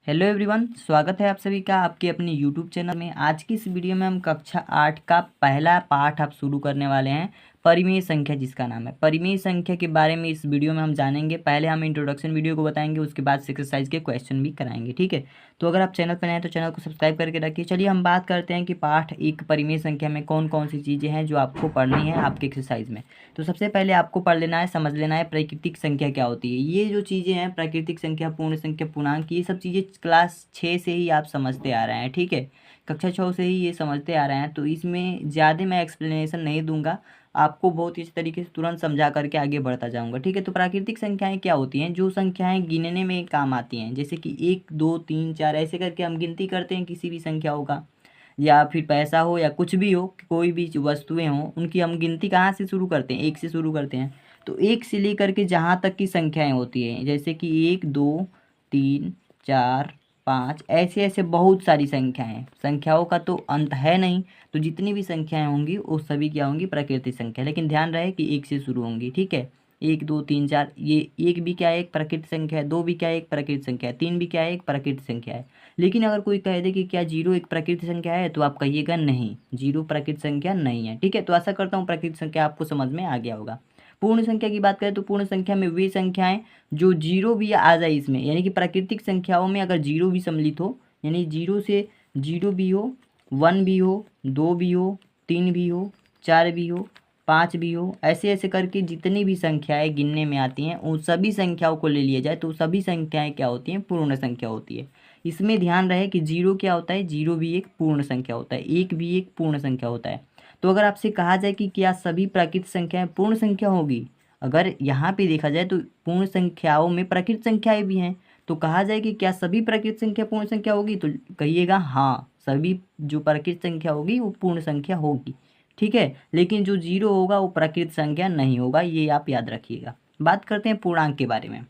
Hello everyone, स्वागत है आप सभी का आपके अपने यूट्यूब चैनल में। आज की इस वीडियो में हम कक्षा 8 का पहला पाठ आप शुरू करने वाले हैं, परिमेय संख्या, जिसका नाम है। परिमेय संख्या के बारे में इस वीडियो में हम जानेंगे। पहले हम इंट्रोडक्शन वीडियो को बताएंगे, उसके बाद एक्सरसाइज के क्वेश्चन भी कराएंगे, ठीक है। तो अगर आप चैनल पर नए हैं तो चैनल को सब्सक्राइब करके रखिए। चलिए हम बात करते हैं कि पाठ 1 परिमेय संख्या में कौन कौन सी चीज़ें हैं जो आपको पढ़नी है आपके एक्सरसाइज में। तो सबसे पहले आपको पढ़ लेना है, समझ लेना है प्राकृतिक संख्या क्या होती है। ये जो चीज़ें हैं, प्राकृतिक संख्या, पूर्ण संख्या, पूर्णांक, ये सब चीज़ें क्लास 6 से ही आप समझते आ रहे हैं, ठीक है। कक्षा 6 से ही ये समझते आ रहे हैं, तो इसमें ज़्यादा मैं एक्सप्लेनेशन नहीं दूंगा, आपको बहुत इस तरीके से तुरंत समझा करके आगे बढ़ता जाऊंगा, ठीक है। तो प्राकृतिक संख्याएं क्या होती हैं? जो संख्याएं गिनने में काम आती हैं, जैसे कि 1 2 3 4 ऐसे करके हम गिनती करते हैं किसी भी संख्याओं का, या फिर पैसा हो या कुछ भी हो, कोई भी वस्तुएं हों, उनकी हम गिनती कहाँ से शुरू करते हैं? 1 से शुरू करते हैं। तो 1 से लेकर के जहाँ तक की संख्याएं होती हैं, जैसे कि 1 2 3 4 5, ऐसे ऐसे बहुत सारी संख्याएं, संख्याओं का तो अंत है नहीं। तो जितनी भी संख्याएं होंगी वो सभी क्या होंगी? प्राकृतिक संख्या। लेकिन ध्यान रहे कि 1 से शुरू होंगी, ठीक है। 1 2 3 4, ये 1 भी क्या है? एक प्राकृतिक संख्या है। 2 भी क्या है? एक प्राकृतिक संख्या है। 3 भी क्या है? एक प्राकृतिक संख्या है। लेकिन अगर कोई कह दे कि क्या 0 एक प्राकृतिक संख्या है, तो आप कहिएगा नहीं, 0 प्राकृतिक संख्या नहीं है, ठीक है। तो आशा करता हूँ प्राकृतिक संख्या आपको समझ में आ गया होगा। पूर्ण संख्या की बात करें तो पूर्ण संख्या में वे संख्याएं जो 0 भी आ जाए इसमें, यानी कि प्राकृतिक संख्याओं में अगर 0 भी सम्मिलित हो, यानी 0 से 0 भी हो, 1 भी हो, 2 भी हो, 3 भी हो, 4 भी हो, 5 भी हो, ऐसे ऐसे करके जितनी भी संख्याएं गिनने में आती हैं उन सभी संख्याओं को ले लिया जाए तो सभी संख्याएं क्या होती हैं? पूर्ण संख्या होती है। इसमें ध्यान रहे कि 0 क्या होता है? 0 भी एक पूर्ण संख्या होता है, 1 भी एक पूर्ण संख्या होता है। तो अगर आपसे कहा जाए कि क्या सभी प्राकृतिक संख्याएं पूर्ण संख्या होगी, अगर यहाँ पे देखा जाए तो पूर्ण संख्याओं में प्राकृतिक संख्याएं भी हैं, तो कहा जाए कि क्या सभी प्राकृतिक संख्या पूर्ण संख्या होगी, तो कहिएगा हाँ, सभी जो प्राकृतिक संख्या होगी वो पूर्ण संख्या होगी, ठीक है। लेकिन जो 0 होगा वो प्राकृतिक संख्या नहीं होगा, ये आप याद रखिएगा। बात करते हैं पूर्णांक के बारे में।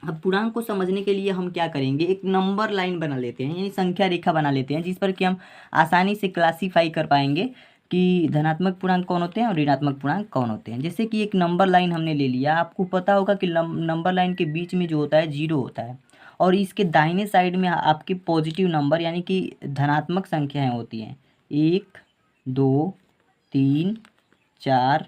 अब पूर्णांक को समझने के लिए हम क्या करेंगे? एक नंबर लाइन बना लेते हैं, यानी संख्या रेखा बना लेते हैं, जिस पर कि हम आसानी से क्लासीफाई कर पाएंगे कि धनात्मक पूर्णांक कौन होते हैं और ऋणात्मक पूर्णांक कौन होते हैं। जैसे कि एक नंबर लाइन हमने ले लिया, आपको पता होगा कि नंबर लाइन के बीच में जो होता है 0 होता है, और इसके दाहिने साइड में आपके पॉजिटिव नंबर यानी कि धनात्मक संख्याएं होती हैं। 1 2 3 4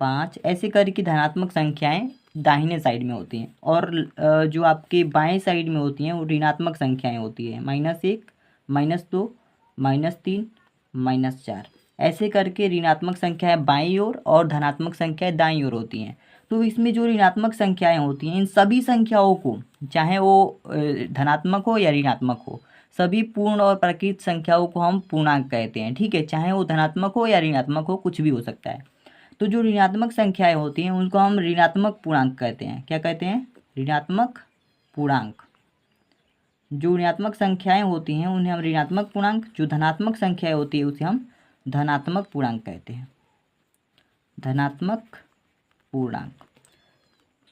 5, ऐसे करके धनात्मक संख्याएं दाहिने साइड में होती हैं, और जो आपके बाएं साइड में होती हैं वो ऋणात्मक संख्याएं होती हैं। -1 -2 -3 -4, ऐसे करके ऋणात्मक संख्याएं बाईं ओर और धनात्मक संख्याएं दाईं ओर होती हैं। तो इसमें जो ऋणात्मक संख्याएं होती हैं, इन सभी संख्याओं को, चाहे वो धनात्मक हो या ऋणात्मक हो, सभी पूर्ण और प्राकृतिक संख्याओं को हम पूर्णांक कहते हैं, ठीक है। चाहे वो धनात्मक हो या ऋणात्मक हो, कुछ भी हो सकता है। तो जो ऋणात्मक संख्याएं होती हैं उनको हम ऋणात्मक पूर्णांक कहते हैं। क्या कहते हैं? ऋणात्मक पूर्णांक। जो ऋणात्मक संख्याएं होती हैं उन्हें हम ऋणात्मक पूर्णांक, जो धनात्मक संख्याएं होती है उसे हम धनात्मक पूर्णांक कहते हैं। धनात्मक पूर्णांक।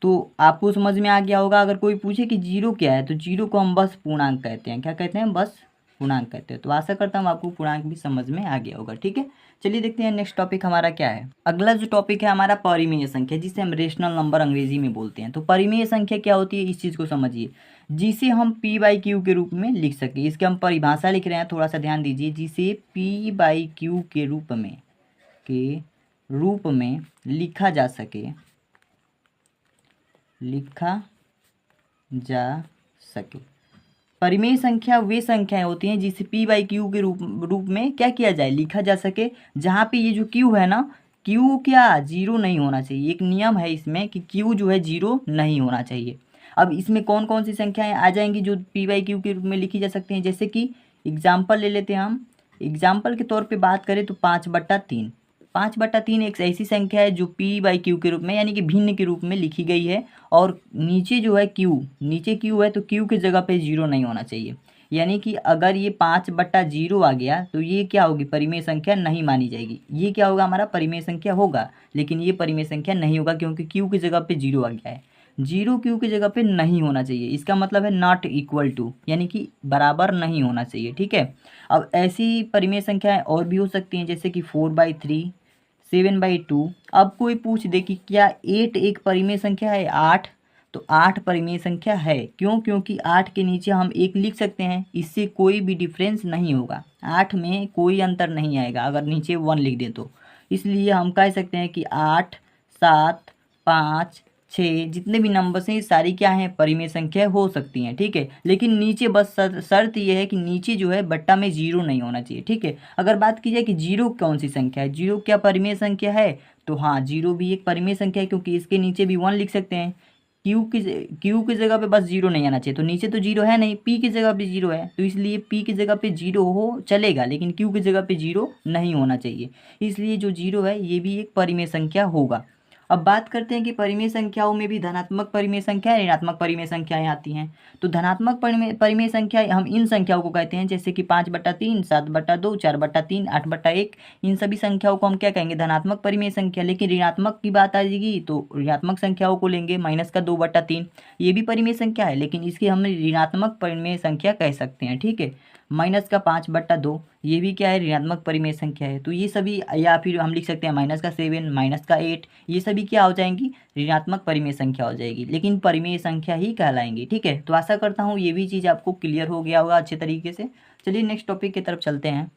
तो आपको समझ में आ गया होगा। अगर कोई पूछे कि 0 क्या है, तो 0 को हम बस पूर्णांक कहते हैं। क्या कहते हैं? बस पूर्णांक कहते हैं। तो आशा करता हूँ आपको पूर्णांक भी समझ में आ गया होगा, ठीक है। चलिए देखते हैं नेक्स्ट टॉपिक हमारा क्या है। अगला जो टॉपिक है हमारा परिमेय संख्या, जिसे हम रेशनल नंबर अंग्रेजी में बोलते हैं। तो परिमेय संख्या क्या होती है, इस चीज़ को समझिए, जिसे हम P/Q के रूप में लिख सके। इसके हम परिभाषा लिख रहे हैं, थोड़ा सा ध्यान दीजिए। जिसे P/Q के रूप में लिखा जा सके। परिमेय संख्या वे संख्याएं होती हैं जिसे P/Q के रूप में क्या किया जाए? लिखा जा सके। जहाँ पे ये जो Q है ना, Q क्या 0 नहीं होना चाहिए। एक नियम है इसमें कि Q जो है 0 नहीं होना चाहिए। अब इसमें कौन कौन सी संख्याएं आ जाएंगी जो P/Q के रूप में लिखी जा सकती हैं? जैसे कि एग्जाम्पल ले लेते हैं हम। एग्जाम्पल के तौर पर बात करें तो 5/3। 5/3 एक ऐसी संख्या है जो P/Q के रूप में, यानी कि भिन्न के रूप में लिखी गई है, और नीचे जो है Q, नीचे Q है तो Q की जगह पे 0 नहीं होना चाहिए। यानी कि अगर ये 5/0 आ गया तो ये क्या होगी? परिमेय संख्या नहीं मानी जाएगी। ये क्या होगा? हमारा परिमेय संख्या होगा, लेकिन ये परिमेय संख्या नहीं होगा क्योंकि Q की जगह पे 0 आ गया है। 0 Q की जगह पे नहीं होना चाहिए, इसका मतलब है नॉट इक्वल टू, यानी कि बराबर नहीं होना चाहिए, ठीक है। अब ऐसी परिमेय संख्याएं और भी हो सकती हैं, जैसे कि 4/3, 7/2। अब कोई पूछ दे कि क्या 8 एक परिमेय संख्या है? 8 तो 8 परिमेय संख्या है। क्यों? क्योंकि 8 के नीचे हम 1 लिख सकते हैं, इससे कोई भी डिफरेंस नहीं होगा, 8 में कोई अंतर नहीं आएगा अगर नीचे 1 लिख दें तो। इसलिए हम कह सकते हैं कि 8, 7, 5, 6 जितने भी नंबर्स हैं ये सारी क्या हैं, परिमेय संख्या हो सकती हैं। ठीक है, लेकिन नीचे बस शर्त ये है कि नीचे जो है बट्टा में 0 नहीं होना चाहिए। ठीक है, अगर बात की जाए कि 0 कौन सी संख्या है, 0 क्या परिमेय संख्या है, तो हाँ 0 भी एक परिमेय संख्या है, क्योंकि इसके नीचे भी 1 लिख सकते हैं। क्यू की जगह पे बस 0 नहीं आना चाहिए, तो नीचे तो 0 है नहीं, पी की जगह पे 0 है, तो इसलिए पी की जगह पे 0 हो चलेगा, लेकिन क्यू की जगह पे 0 नहीं होना चाहिए। इसलिए जो 0 है ये भी एक परिमेय संख्या होगा। अब बात करते हैं कि परिमेय संख्याओं में भी धनात्मक परिमेय संख्या, ऋणात्मक परिमेय संख्याएं आती हैं। तो धनात्मक परिमेय संख्या हम इन संख्याओं को कहते हैं, जैसे कि 5/3, 7/2, 4/3, 8/1, इन सभी संख्याओं को हम क्या कहेंगे, धनात्मक परिमेय संख्या। लेकिन ऋणात्मक की बात आ जाएगी तो ऋणात्मक संख्याओं को लेंगे, -2/3, ये भी परिमेय संख्या है, लेकिन इसकी हम ऋणात्मक परिमेय संख्या कह सकते हैं। ठीक है, -5/2, ये भी क्या है, ऋणात्मक परिमेय संख्या है। तो ये सभी, या फिर हम लिख सकते हैं -7, -8, ये सभी क्या हो जाएंगी, ऋणात्मक परिमेय संख्या हो जाएगी, लेकिन परिमेय संख्या ही कहलाएंगी। ठीक है, तो आशा करता हूँ ये भी चीज़ आपको क्लियर हो गया होगा अच्छे तरीके से। चलिए नेक्स्ट टॉपिक की तरफ चलते हैं।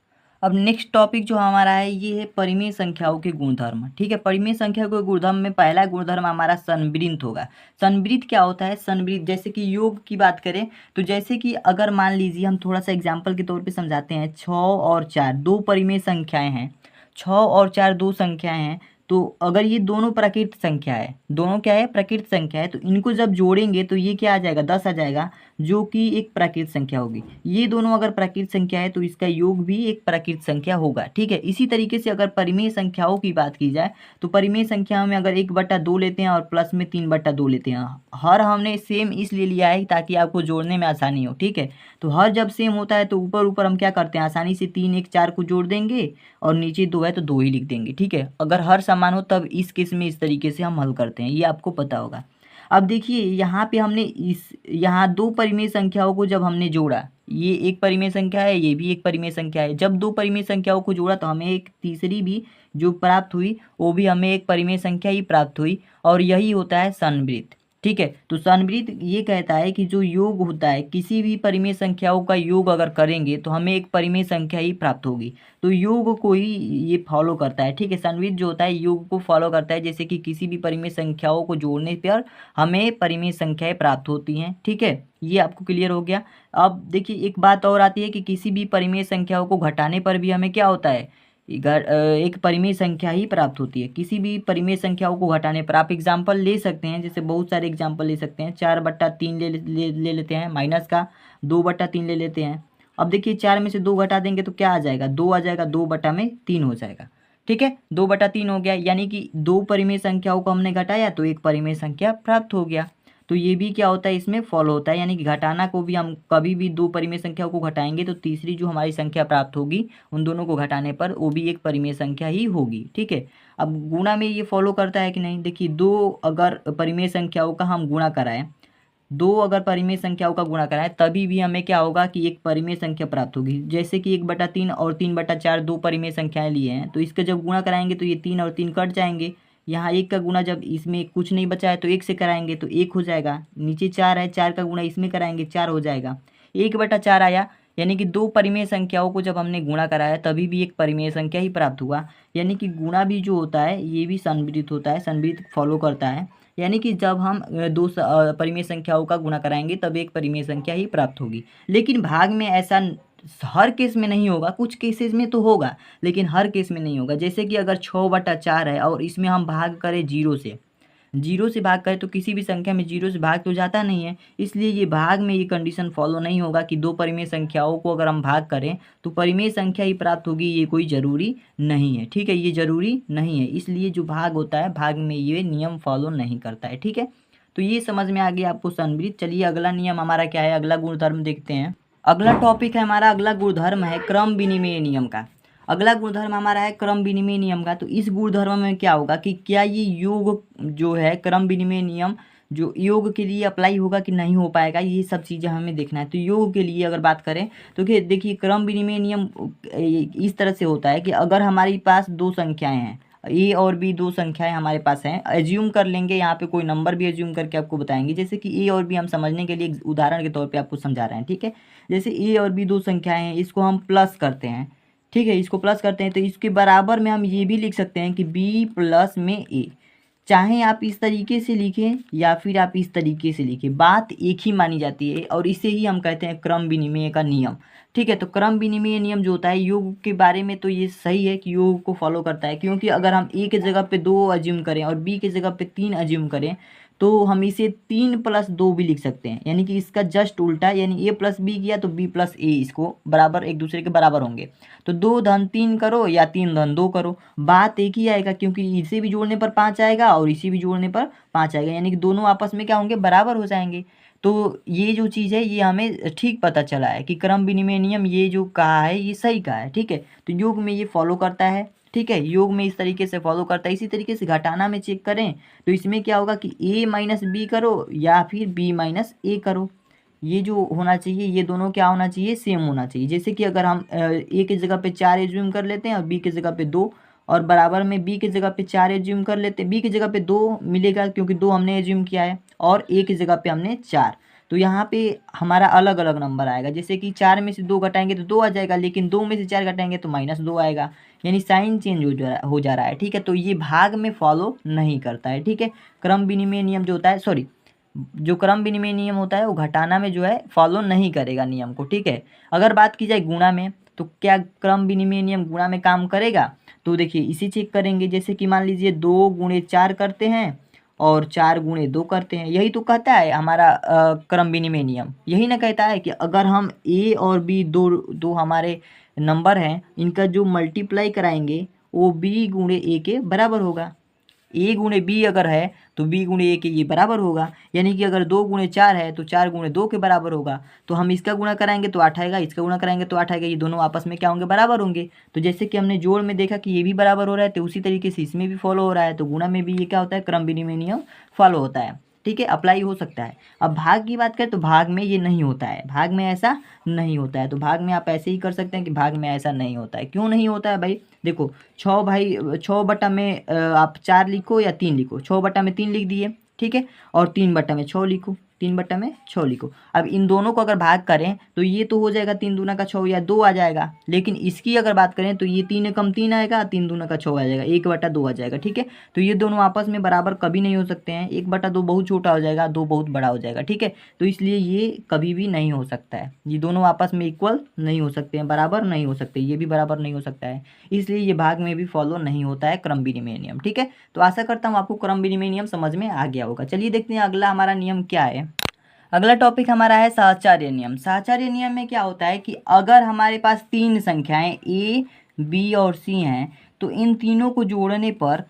अब नेक्स्ट टॉपिक जो हमारा है ये है परिमेय संख्याओं के गुणधर्म। ठीक है, परिमेय संख्या के गुणधर्म में पहला गुणधर्म हमारा संवृत होगा। संवृत क्या होता है, संवृत जैसे कि योग की बात करें तो जैसे कि अगर मान लीजिए हम थोड़ा सा एग्जाम्पल के तौर पे समझाते हैं, 6 और 4 दो परिमेय संख्याएं हैं, 6 और 4 दो संख्याएं हैं। तो अगर ये दोनों प्राकृत संख्या है, दोनों क्या है, प्राकृत संख्या है, तो इनको जब जोड़ेंगे तो ये क्या आ जाएगा, 10 आ जाएगा, जो कि एक प्राकृत संख्या होगी। ये दोनों अगर प्राकृत संख्या है तो इसका योग भी एक प्राकृत संख्या होगा। ठीक है, इसी तरीके से अगर परिमेय संख्याओं की बात की जाए तो परिमेय संख्याओं में अगर 1/2 लेते हैं और प्लस में 3/2 लेते हैं, हर हमने सेम इसलिए लिया है ताकि आपको जोड़ने में आसानी हो। ठीक है, तो हर जब सेम होता है तो ऊपर ऊपर हम क्या करते हैं, आसानी से 3, 1, 4 को जोड़ देंगे और नीचे 2 है तो 2 ही लिख देंगे। ठीक है, अगर हर समान हो तब इस केस में इस तरीके से हम हल करते हैं, ये आपको पता होगा। अब देखिए यहाँ पे हमने यहाँ दो परिमेय संख्याओं को जब हमने जोड़ा, ये एक परिमेय संख्या है, ये भी एक परिमेय संख्या है, जब दो परिमेय संख्याओं को जोड़ा तो हमें एक तीसरी भी जो प्राप्त हुई वो भी हमें एक परिमेय संख्या ही प्राप्त हुई, और यही होता है संवृत। ठीक है, तो संवृत ये कहता है कि जो योग होता है, किसी भी परिमेय संख्याओं का योग अगर करेंगे तो हमें एक परिमेय संख्या ही प्राप्त होगी, तो योग को ही ये फॉलो करता है। ठीक है, संवृत जो होता है योग को फॉलो करता है, जैसे कि किसी भी परिमेय संख्याओं को जोड़ने पर हमें परिमेय संख्याएं प्राप्त होती हैं। ठीक है, ये आपको क्लियर हो गया। अब देखिए एक बात और आती है कि किसी भी परिमेय संख्याओं को घटाने पर भी हमें क्या होता है, एक परिमेय संख्या ही प्राप्त होती है। किसी भी परिमेय संख्याओं को घटाने पर आप एग्जाम्पल ले सकते हैं, जैसे बहुत सारे एग्जाम्पल ले सकते हैं। 4/3 ले लेते हैं, माइनस का 2/3 ले लेते हैं। अब देखिए 4 में से 2 घटा देंगे तो क्या आ जाएगा, 2 आ जाएगा, 2/3 हो जाएगा। ठीक है, 2/3 हो गया, यानी कि दो परिमेय संख्याओं को हमने घटाया तो एक परिमेय संख्या प्राप्त हो गया। तो ये भी क्या होता है, इसमें फॉलो होता है, यानी कि घटाना को भी हम कभी भी दो परिमेय संख्याओं को घटाएंगे तो तीसरी जो हमारी संख्या प्राप्त होगी उन दोनों को घटाने पर वो भी एक परिमेय संख्या ही होगी। ठीक है, अब गुणा में ये फॉलो करता है कि नहीं, देखिए दो अगर परिमेय संख्याओं का हम गुणा कराएं, दो अगर परिमेय संख्याओं का गुणा कराएं तभी भी हमें क्या होगा कि एक परिमेय संख्या प्राप्त होगी। जैसे कि 1/3 और 3/4 दो परिमेय संख्याएं लिए हैं, तो इसका जब गुणा कराएंगे तो ये 3 और 3 कट जाएंगे। यहाँ 1 का गुणा जब इसमें कुछ नहीं बचा है तो 1 से कराएंगे तो 1 हो जाएगा। नीचे 4 है, 4 का गुणा इसमें कराएंगे 4 हो जाएगा। 1/4 आया, यानी कि दो परिमेय संख्याओं को जब हमने गुणा कराया तभी भी एक परिमेय संख्या ही प्राप्त हुआ। यानी कि गुणा भी जो होता है ये भी संवृत होता है, संवृत फॉलो करता है। यानी कि जब हम दो परिमेय संख्याओं का गुणा कराएंगे तब एक परिमेय संख्या ही प्राप्त होगी। लेकिन भाग में ऐसा हर केस में नहीं होगा, कुछ केसेस में तो होगा लेकिन हर केस में नहीं होगा। जैसे कि अगर 6/4 है और इसमें हम भाग करें 0 से भाग करें तो किसी भी संख्या में 0 से भाग तो जाता नहीं है, इसलिए ये भाग में ये कंडीशन फॉलो नहीं होगा कि दो परिमेय संख्याओं को अगर हम भाग करें तो परिमेय संख्या ही प्राप्त होगी, ये कोई ज़रूरी नहीं है। ठीक है, ये ज़रूरी नहीं है, इसलिए जो भाग होता है भाग में ये नियम फॉलो नहीं करता है। ठीक है, तो ये समझ में आ गया आपको संवृत। चलिए अगला नियम हमारा क्या है, अगला गुणधर्म देखते हैं। अगला टॉपिक है हमारा, अगला गुणधर्म है क्रम विनिमय नियम का। अगला गुणधर्म हमारा है क्रम विनिमय नियम का। तो इस गुणधर्म में क्या होगा कि क्या ये योग जो है क्रम विनिमय नियम जो योग के लिए अप्लाई होगा कि नहीं हो पाएगा, ये सब चीज़ें हमें देखना है। तो योग के लिए अगर बात करें तो देखिए क्रम विनिमय नियम इस तरह से होता है कि अगर हमारे पास दो संख्याएं हैं, ए और बी दो संख्याएं हमारे पास हैं, एज्यूम कर लेंगे, यहाँ पे कोई नंबर भी एज्यूम करके आपको बताएंगे। जैसे कि ए और बी हम समझने के लिए एक उदाहरण के तौर पे आपको समझा रहे हैं, ठीक है। जैसे ए और बी दो संख्याएं हैं, इसको हम प्लस करते हैं, ठीक है, इसको प्लस करते हैं तो इसके बराबर में हम ये भी लिख सकते हैं कि बी प्लस में ए। चाहे आप इस तरीके से लिखें या फिर आप इस तरीके से लिखें, बात एक ही मानी जाती है और इसे ही हम कहते हैं क्रम विनिमय का नियम, ठीक है। तो क्रम विनिमय नियम जो होता है योग के बारे में, तो ये सही है कि योग को फॉलो करता है, क्योंकि अगर हम ए के जगह पे 2 अज्यूम करें और बी के जगह पे 3 अज्यूम करें तो हम इसे 3 + 2 भी लिख सकते हैं, यानी कि इसका जस्ट उल्टा, यानी ए प्लस बी किया तो बी प्लस ए, इसको बराबर एक दूसरे के बराबर होंगे। तो 2 धन 3 करो या 3 धन 2 करो, बात एक ही आएगा, क्योंकि इसे भी जोड़ने पर 5 आएगा और इसे भी जोड़ने पर 5 आएगा, यानी कि दोनों आपस में क्या होंगे, बराबर हो जाएंगे। तो ये जो चीज़ है ये हमें ठीक पता चला है कि क्रम विनिमय नियम ये जो कहा है ये सही कहा है, ठीक है। तो योग में ये फॉलो करता है, ठीक है, योग में इस तरीके से फॉलो करता है। इसी तरीके से घटाना में चेक करें तो इसमें क्या होगा कि a माइनस बी करो या फिर b माइनस ए करो, ये जो होना चाहिए ये दोनों क्या होना चाहिए, सेम होना चाहिए। जैसे कि अगर हम a की जगह पे 4 एज्यूम कर लेते हैं और b की जगह पे 2, और बराबर में b की जगह पे 4 एज्यूम कर लेते हैं, b की जगह पे 2 मिलेगा क्योंकि 2 हमने एज्यूम किया है, और a की जगह पे हमने 4, तो यहाँ पे हमारा अलग अलग नंबर आएगा। जैसे कि 4 में से 2 घटाएंगे तो 2 आ जाएगा, लेकिन 2 में से 4 घटाएंगे तो -2 आएगा, यानी साइन चेंज हो जा रहा है, ठीक है। तो ये भाग में फॉलो नहीं करता है, ठीक है। क्रम विनिमय नियम जो होता है, सॉरी, जो क्रम विनिमय नियम होता है वो घटाना में जो है फॉलो नहीं करेगा नियम को, ठीक है। अगर बात की जाए गुणा में, तो क्या क्रम विनिमय नियम गुणा में काम करेगा, तो देखिए इसी चेक करेंगे। जैसे कि मान लीजिए 2 गुणे 4 करते हैं और 4 गुणे 2 करते हैं, यही तो कहता है हमारा क्रम विनिमय नियम, यही ना कहता है कि अगर हम ए और बी दो दो हमारे नंबर हैं, इनका जो मल्टीप्लाई कराएंगे वो बी गुणे ए के बराबर होगा। ए गुणे बी अगर है तो बी गुणे ए के ये बराबर होगा, यानी कि अगर 2 गुणे 4 है तो 4 गुणे 2 के बराबर होगा। तो हम इसका गुणा कराएंगे तो 8 आएगा, इसका गुणा कराएंगे तो 8 आएगा, ये दोनों आपस में क्या होंगे, बराबर होंगे। तो जैसे कि हमने जोड़ में देखा कि ये भी बराबर हो रहा है, तो उसी तरीके से इसमें भी फॉलो हो रहा है। तो गुणा में भी ये क्या होता है, क्रम विनिमय नियम फॉलो होता है, ठीक है, अप्लाई हो सकता है। अब भाग की बात करें तो भाग में ये नहीं होता है, भाग में ऐसा नहीं होता है। तो भाग में आप ऐसे ही कर सकते हैं कि भाग में ऐसा नहीं होता है। क्यों नहीं होता है भाई, देखो 6 भाई 6 बटा में आप 4 लिखो या 3 लिखो, 6 बटा में 3 लिख दिए, ठीक है, और 3 बटा में 6 लिखो, 3 बटा में 6 लिखो। अब इन दोनों को अगर भाग करें तो ये तो हो जाएगा 3 दूना का 6 या 2 आ जाएगा, लेकिन इसकी अगर बात करें तो ये 3 कम 3 आएगा, 3 दूना का 6 आ जाएगा, 1/2 आ जाएगा, ठीक है। तो ये दोनों आपस में बराबर कभी नहीं हो सकते हैं, 1/2 बहुत छोटा हो जाएगा, 2 बहुत बड़ा हो जाएगा, ठीक है। तो इसलिए ये कभी भी नहीं हो सकता है, ये दोनों आपस में इक्वल नहीं हो सकते हैं, बराबर नहीं हो सकते, ये भी बराबर नहीं हो सकता है, इसलिए ये भाग में भी फॉलो नहीं होता है क्रम विनिमय नियम, ठीक है। तो आशा करता हूँ आपको क्रम विनिमय नियम समझ में आ गया होगा। चलिए देखते हैं अगला हमारा नियम क्या है। अगला टॉपिक हमारा है साहचर्य नियम। साहचर्य नियम में क्या होता है कि अगर हमारे पास 3 संख्याएं ए, बी और सी हैं, तो इन तीनों को जोड़ने पर,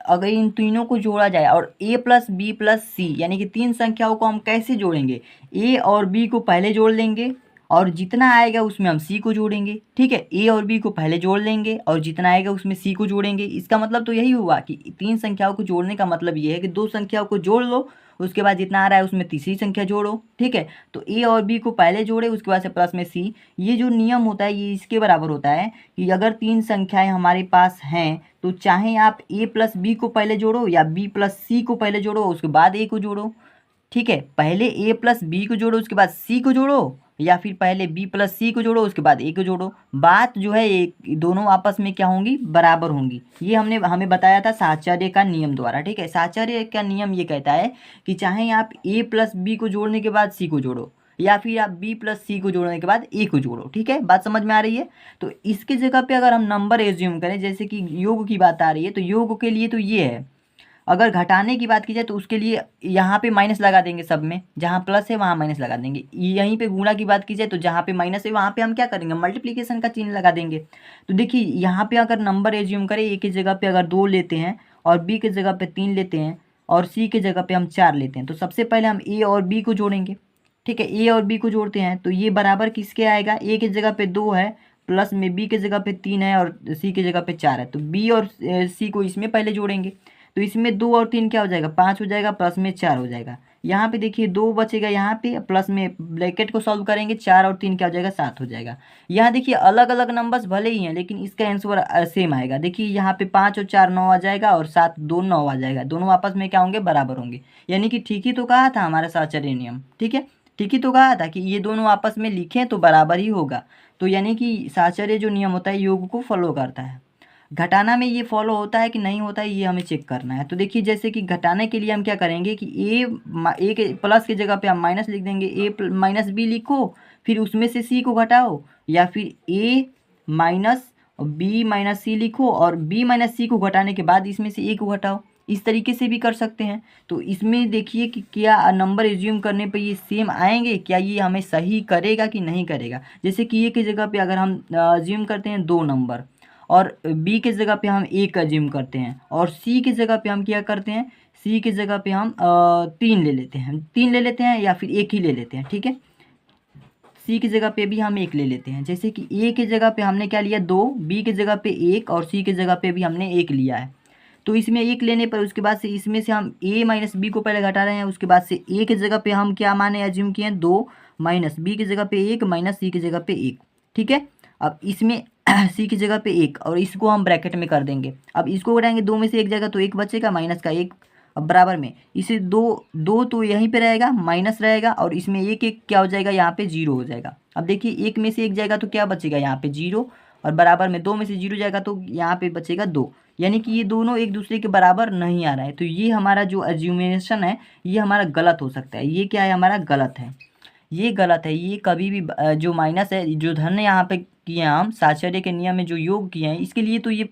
अगर इन तीनों को जोड़ा जाए और a प्लस बी प्लस सी, यानी कि 3 संख्याओं को हम कैसे जोड़ेंगे, a और b को पहले जोड़ लेंगे और जितना आएगा उसमें हम c को जोड़ेंगे, ठीक है। a और b को पहले जोड़ लेंगे और जितना आएगा उसमें c को जोड़ेंगे। इसका मतलब तो यही हुआ कि 3 संख्याओं को जोड़ने का मतलब ये है कि 2 संख्याओं को जोड़ लो, उसके बाद जितना आ रहा है उसमें तीसरी संख्या जोड़ो, ठीक है। तो a और b को पहले जोड़े, उसके बाद से प्लस में c। ये जो नियम होता है ये इसके बराबर होता है कि अगर 3 संख्याएं हमारे पास हैं तो चाहे आप a प्लस बी को पहले जोड़ो या b प्लस सी को पहले जोड़ो उसके बाद a को जोड़ो, ठीक है। पहले a प्लस बी को जोड़ो उसके बाद c को जोड़ो, या फिर पहले b प्लस सी को जोड़ो उसके बाद a को जोड़ो, बात जो है एक दोनों आपस में क्या होंगी, बराबर होंगी। ये हमें बताया था साहचर्य का नियम द्वारा, ठीक है। साहचर्य का नियम ये कहता है कि चाहे आप a प्लस बी को जोड़ने के बाद c को जोड़ो या फिर आप b प्लस सी को जोड़ने के बाद a को जोड़ो, ठीक है, बात समझ में आ रही है। तो इसके जगह पे अगर हम नंबर एज्यूम करें, जैसे कि योग की बात आ रही है, तो योग के लिए तो ये है। अगर घटाने की बात की जाए तो उसके लिए यहाँ पे माइनस लगा देंगे, सब में जहाँ प्लस है वहाँ माइनस लगा देंगे। यहीं पे गुणा की बात की जाए तो जहाँ पे माइनस है वहाँ पे हम क्या करेंगे, मल्टीप्लिकेशन का चिन्ह लगा देंगे। तो देखिए यहाँ पे अगर नंबर एज्यूम करें, ए की जगह पे अगर 2 लेते हैं और बी की जगह पे 3 लेते हैं और सी की जगह पे हम 4 लेते हैं, तो सबसे पहले हम ए और बी को जोड़ेंगे, ठीक है। ए और बी को जोड़ते हैं तो ये बराबर किसके आएगा, ए की जगह पे 2 है, प्लस में बी की जगह पे 3 है और सी की जगह पे 4 है, तो बी और सी को इसमें पहले जोड़ेंगे। तो इसमें 2 और 3 क्या हो जाएगा, 5 हो जाएगा, प्लस में 4 हो जाएगा, यहाँ पे देखिए 2 बचेगा, यहाँ पे प्लस में ब्रैकेट को सॉल्व करेंगे 4 और 3 क्या हो जाएगा 7 हो जाएगा। यहाँ देखिए अलग अलग नंबर्स भले ही हैं लेकिन इसका आंसर सेम आएगा। देखिए यहाँ पे 5 और 4 9 आ जाएगा और 7 2 9 आ जाएगा, दोनों आपस में क्या होंगे बराबर होंगे। यानी कि ठीक ही तो कहा था हमारा साहचर्य नियम, ठीक है, ठीक ही तो कहा था कि ये दोनों आपस में लिखें तो बराबर ही होगा। तो यानी कि साहचर्य जो नियम होता है योग को फॉलो करता है। घटाना में ये फॉलो होता है कि नहीं होता है ये हमें चेक करना है। तो देखिए जैसे कि घटाने के लिए हम क्या करेंगे कि ए के प्लस की जगह पे हम माइनस लिख देंगे, ए माइनस बी लिखो, फिर उसमें से सी को घटाओ, या फिर ए माइनस बी माइनस सी लिखो और बी माइनस सी को घटाने के बाद इसमें से ए को घटाओ। इस तरीके से भी कर सकते हैं। तो इसमें देखिए कि क्या नंबर एज्यूम करने पे ये सेम आएंगे, क्या ये हमें सही करेगा कि नहीं करेगा। जैसे कि ए की जगह पे अगर हम एज्यूम करते हैं 2 नंबर और बी की जगह पे हम 1 एज्यूम करते हैं और सी की जगह पे हम क्या करते हैं, सी की जगह पे हम 3 ले लेते हैं, 3 ले लेते हैं या फिर 1 ही ले लेते हैं, ठीक है। सी की जगह पे भी हम 1 ले लेते हैं। जैसे कि ए की जगह पे हमने क्या लिया 2, बी की जगह पे 1 और सी की जगह पे भी हमने 1 लिया है। तो इसमें 1 लेने पर उसके बाद से इसमें से हम ए माइनस बी को पहले घटा रहे हैं, उसके बाद से ए की जगह पे हम क्या माने एज्यूम किए हैं 2 माइनस बी की जगह पे 1 माइनस सी की जगह पे 1, ठीक है। अब इसमें सी की जगह पे 1 और इसको हम ब्रैकेट में कर देंगे। अब इसको घटाएंगे 2 में से 1 जाएगा तो 1 बचेगा माइनस का 1, अब बराबर में इसे 2 2 तो यहीं पे रहेगा माइनस रहेगा और इसमें 1 1 क्या हो जाएगा यहाँ पे 0 हो जाएगा। अब देखिए 1 में से 1 जाएगा तो क्या बचेगा यहाँ पे 0 और बराबर में 2 में से 0 जाएगा तो यहाँ पे बचेगा 2। यानी कि ये दोनों एक दूसरे के बराबर नहीं आ रहा है। तो ये हमारा जो एज्यूमेशन है ये हमारा गलत हो सकता है। ये क्या है हमारा गलत है, ये गलत है। ये कभी भी जो माइनस है जो धन यहाँ पे किए हैं हम साहचर्य के नियम में जो योग किए हैं इसके लिए तो ये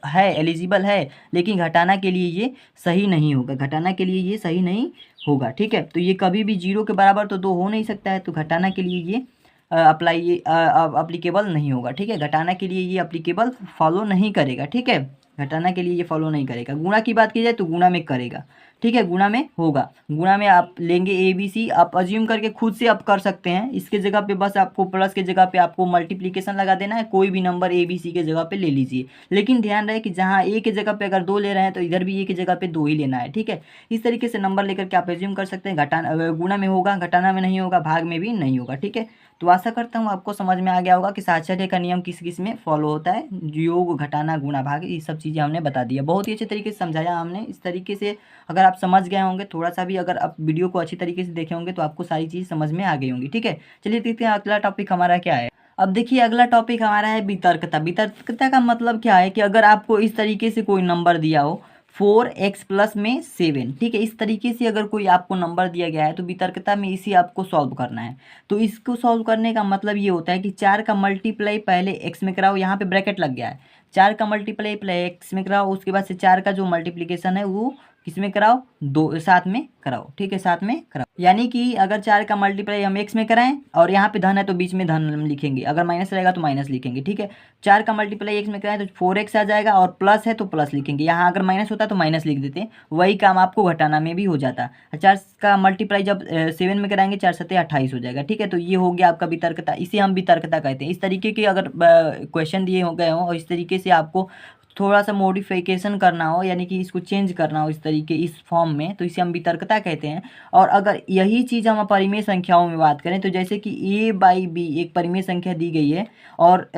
है एलिजिबल है, लेकिन घटाना के लिए ये सही नहीं होगा, घटाना के लिए ये सही नहीं होगा, ठीक है। तो ये कभी भी 0 के बराबर तो 2 हो नहीं सकता है, तो घटाना के लिए ये अप्लीकेबल नहीं होगा, ठीक है। घटाना के लिए ये अप्लीकेबल फॉलो नहीं करेगा, ठीक है। घटाना के लिए ये फॉलो नहीं करेगा। गुणा की बात की जाए तो गुणा में करेगा, ठीक है, गुणा में होगा। गुणा में आप लेंगे ए बी सी, आप अज्यूम करके खुद से आप कर सकते हैं। इसके जगह पे बस आपको प्लस के जगह पे आपको मल्टीप्लिकेशन लगा देना है, कोई भी नंबर ए बी सी के जगह पे ले लीजिए। लेकिन ध्यान रहे कि जहाँ ए के जगह पे अगर 2 ले रहे हैं तो इधर भी ए की जगह पे 2 ही लेना है, ठीक है। इस तरीके से नंबर लेकर के आप अज्यूम कर सकते हैं। घटाना गुणा में होगा, घटाना में नहीं होगा, भाग में भी नहीं होगा, ठीक है। तो आशा करता हूँ आपको समझ में आ गया होगा कि साहचर्य का नियम किस किस में फॉलो होता है। योग घटाना गुणा भाग ये सब चीज़ें हमने बता दिया, बहुत ही अच्छे तरीके से समझाया हमने। इस तरीके से अगर आप समझ गए होंगे, थोड़ा सा भी अगर आप वीडियो को अच्छी तरीके से देखे होंगे तो आपको सारी चीज़ समझ में आ गई होंगी, ठीक है। चलिए देखते हैं अगला टॉपिक हमारा क्या है। अब देखिए अगला टॉपिक हमारा है वितर्कता। वितर्कता का मतलब क्या है कि अगर आपको इस तरीके से कोई नंबर दिया हो 4x प्लस में 7, ठीक है, इस तरीके से अगर कोई आपको नंबर दिया गया है तो वितर्कता में इसी आपको सॉल्व करना है। तो इसको सॉल्व करने का मतलब ये होता है कि 4 का मल्टीप्लाई पहले x में कराओ, यहाँ पे ब्रैकेट लग गया है, 4 का मल्टीप्लाई पहले x में कराओ, उसके बाद से 4 का जो मल्टीप्लिकेशन है वो किस में कराओ, 2 साथ में कराओ, ठीक है, साथ में कराओ। यानी कि अगर 4 का मल्टीप्लाई हम x में कराएं और यहाँ पे धन है तो बीच में धन लिखेंगे, अगर माइनस रहेगा तो माइनस लिखेंगे, ठीक है। 4 का मल्टीप्लाई x में कराएं तो 4x आ जाएगा और प्लस है तो प्लस लिखेंगे, यहाँ अगर माइनस होता तो माइनस लिख देते, वही काम आपको घटाना में भी हो जाता। 4 का मल्टीप्लाई जब 7 में कराएंगे 4 7 28 हो जाएगा, ठीक है। तो ये हो गया आपका वितर्कता, इसे हम वितर्कता कहते हैं। इस तरीके के अगर क्वेश्चन दिए हो गए हों और इस तरीके से आपको थोड़ा सा मॉडिफिकेशन करना हो, यानी कि इसको चेंज करना हो इस तरीके इस फॉर्म में, तो इसे हम वितर्कता कहते हैं। और अगर यही चीज़ हम परिमेय संख्याओं में बात करें तो जैसे कि a बाई बी एक परिमेय संख्या दी गई है और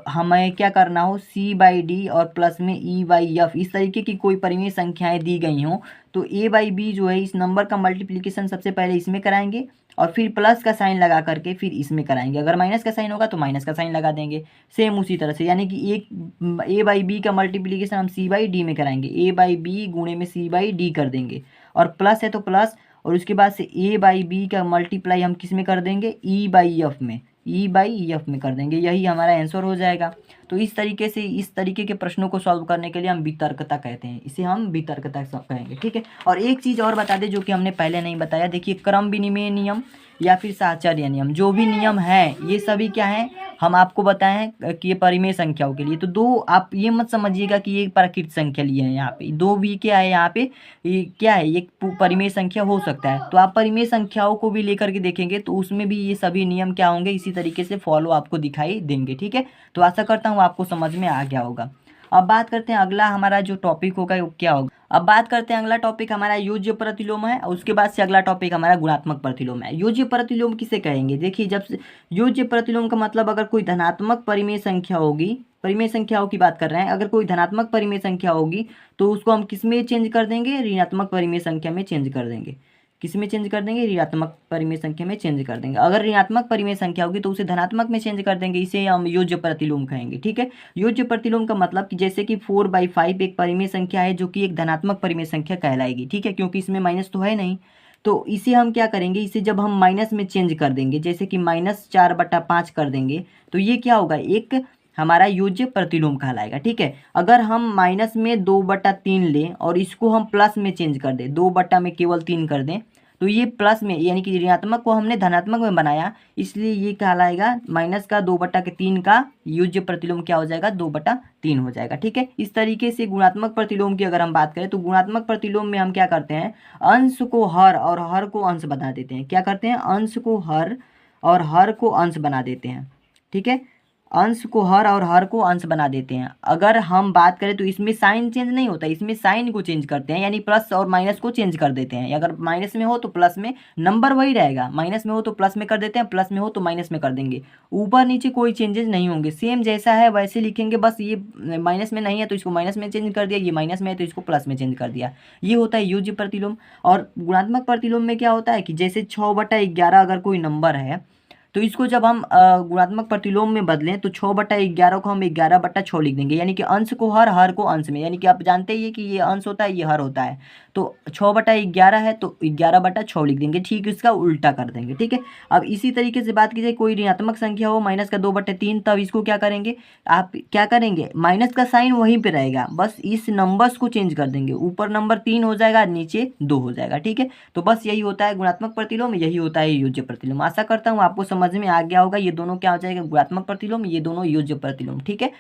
हमें क्या करना हो c बाई डी और प्लस में e बाई एफ, इस तरीके की कोई परिमेय संख्याएं दी गई हों तो a बाई बी जो है इस नंबर का मल्टीप्लिकेशन सबसे पहले इसमें कराएंगे और फिर प्लस का साइन लगा करके फिर इसमें कराएंगे। अगर माइनस का साइन होगा तो माइनस का साइन लगा देंगे, सेम उसी तरह से। यानी कि एक a बाई बी का मल्टीप्लिकेशन हम c बाई डी में कराएंगे, a बाई बी गुणे में c बाई डी कर देंगे और प्लस है तो प्लस, और उसके बाद से a बाई बी का मल्टीप्लाई हम किस में कर देंगे, e बाई एफ में, ई बाई एफ में कर देंगे, यही हमारा आंसर हो जाएगा। तो इस तरीके से इस तरीके के प्रश्नों को सॉल्व करने के लिए हम वितर्कता कहते हैं, इसे हम वितर्कता कहेंगे, ठीक है। और एक चीज़ और बता दें जो कि हमने पहले नहीं बताया, देखिए क्रम विनिमय नियम या फिर साहचर्य नियम, जो भी नियम है ये सभी क्या है हम आपको बताएं कि ये परिमेय संख्याओं के लिए। तो दो, आप ये मत समझिएगा कि ये प्राकृत संख्या लिए हैं, यहाँ पे दो भी क्या है, यहाँ पे ये क्या है, ये परिमेय संख्या हो सकता है। तो आप परिमेय संख्याओं को भी लेकर के देखेंगे तो उसमें भी ये सभी नियम क्या होंगे, इसी तरीके से फॉलो आपको दिखाई देंगे, ठीक है। तो आशा करता हूँ आपको समझ में आ गया होगा। अब बात करते हैं अगला हमारा जो टॉपिक होगा वो क्या होगा। अब बात करते हैं अगला टॉपिक हमारा योज्य प्रतिलोम है, और उसके बाद से अगला टॉपिक हमारा गुणात्मक प्रतिलोम है। योज्य प्रतिलोम किसे कहेंगे? देखिए, जब योज्य प्रतिलोम का मतलब अगर कोई धनात्मक परिमेय संख्या होगी, परिमेय संख्याओं की बात कर रहे हैं, अगर कोई धनात्मक परिमेय संख्या होगी तो उसको हम किस में चेंज कर देंगे? ऋणात्मक परिमेय संख्या में चेंज कर देंगे। किस में चेंज कर देंगे? ऋणात्मक परिमेय संख्या में चेंज कर देंगे। अगर ऋणात्मक परिमेय संख्या होगी तो उसे धनात्मक में चेंज कर देंगे, इसे हम योज्य प्रतिलोम कहेंगे। ठीक है, योज्य प्रतिलोम का मतलब कि जैसे कि 4/5 एक परिमेय संख्या है जो कि एक धनात्मक परिमेय संख्या कहलाएगी। ठीक है, क्योंकि इसमें माइनस तो है नहीं, तो इसे हम क्या करेंगे? इसे जब हम माइनस में चेंज कर देंगे, जैसे कि -4/5 कर देंगे, तो ये क्या होगा? एक हमारा योज्य प्रतिलोम कहलाएगा। ठीक है, अगर हम माइनस में 2/3 लें और इसको हम प्लस में चेंज कर दें, 2 में केवल 3 कर दें, तो ये प्लस में यानी कि ऋणात्मक को हमने धनात्मक में बनाया, इसलिए ये कहलाएगा माइनस का 2/3 का योज्य प्रतिलोम क्या हो जाएगा? 2/3 हो जाएगा। ठीक है, इस तरीके से गुणात्मक प्रतिलोम की अगर हम बात करें तो गुणात्मक प्रतिलोम में हम क्या करते हैं? अंश को हर और हर को अंश बना देते हैं। क्या करते हैं? अंश को हर और हर को अंश बना देते हैं। ठीक है, अंश को हर और हर को अंश बना देते हैं। अगर हम बात करें तो इसमें साइन चेंज नहीं होता, इसमें साइन को चेंज करते हैं, यानी प्लस और माइनस को चेंज कर देते हैं। अगर माइनस में हो तो प्लस में, नंबर वही रहेगा, माइनस में हो तो प्लस में कर देते हैं, प्लस में हो तो माइनस में कर देंगे। ऊपर नीचे कोई चेंजेस नहीं होंगे, सेम जैसा है वैसे लिखेंगे, बस ये माइनस में नहीं है तो इसको माइनस में चेंज कर दिया, ये माइनस में है तो इसको प्लस में चेंज कर दिया। ये होता है योज्य प्रतिलोम। और गुणात्मक प्रतिलोम में क्या होता है कि जैसे 6/11 अगर कोई नंबर है तो इसको जब हम गुणात्मक प्रतिलोम में बदलें तो 6/11 को हम 11/6 लिख देंगे, यानी कि अंश को हर, हर को अंश में, यानी कि आप जानते ही है कि ये अंश होता है, ये हर होता है, तो 6/11 है तो 11/6 लिख देंगे। ठीक, इसका उल्टा कर देंगे। ठीक है, अब इसी तरीके से बात की जाए, कोई ऋणात्मक संख्या हो माइनस का 2/3, तब इसको क्या करेंगे? आप क्या करेंगे? माइनस का साइन वहीं पे रहेगा, बस इस नंबर्स को चेंज कर देंगे, ऊपर नंबर 3 हो जाएगा, नीचे 2 हो जाएगा। ठीक है, तो बस यही होता है गुणात्मक प्रतिलोम, यही होता है योज्य प्रतिलोम। आशा करता हूँ आपको समझ में आ गया होगा, ये दोनों क्या हो जाएगा? गुणात्मक प्रतिलोम, ये दोनों योज्य प्रतिलोम। ठीक है,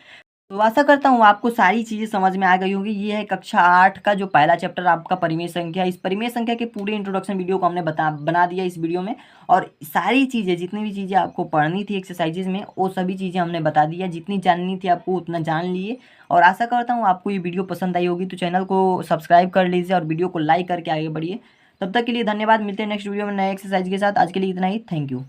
तो आशा करता हूँ आपको सारी चीज़ें समझ में आ गई होगी। ये है कक्षा 8 का जो पहला चैप्टर आपका परिमेय संख्या। इस परिमेय संख्या के पूरे इंट्रोडक्शन वीडियो को हमने बना दिया इस वीडियो में, और सारी चीज़ें, जितनी भी चीज़ें आपको पढ़नी थी एक्सरसाइजेज में, वो सभी चीज़ें हमने बता दिया। जितनी जाननी थी आपको उतना जान लिए, और आशा करता हूँ आपको ये वीडियो पसंद आई होगी। तो चैनल को सब्सक्राइब कर लीजिए और वीडियो को लाइक करके आगे बढ़िए। तब तक के लिए धन्यवाद, मिलते हैं नेक्स्ट वीडियो में नए एक्सरसाइज के साथ। आज के लिए इतना ही, थैंक यू।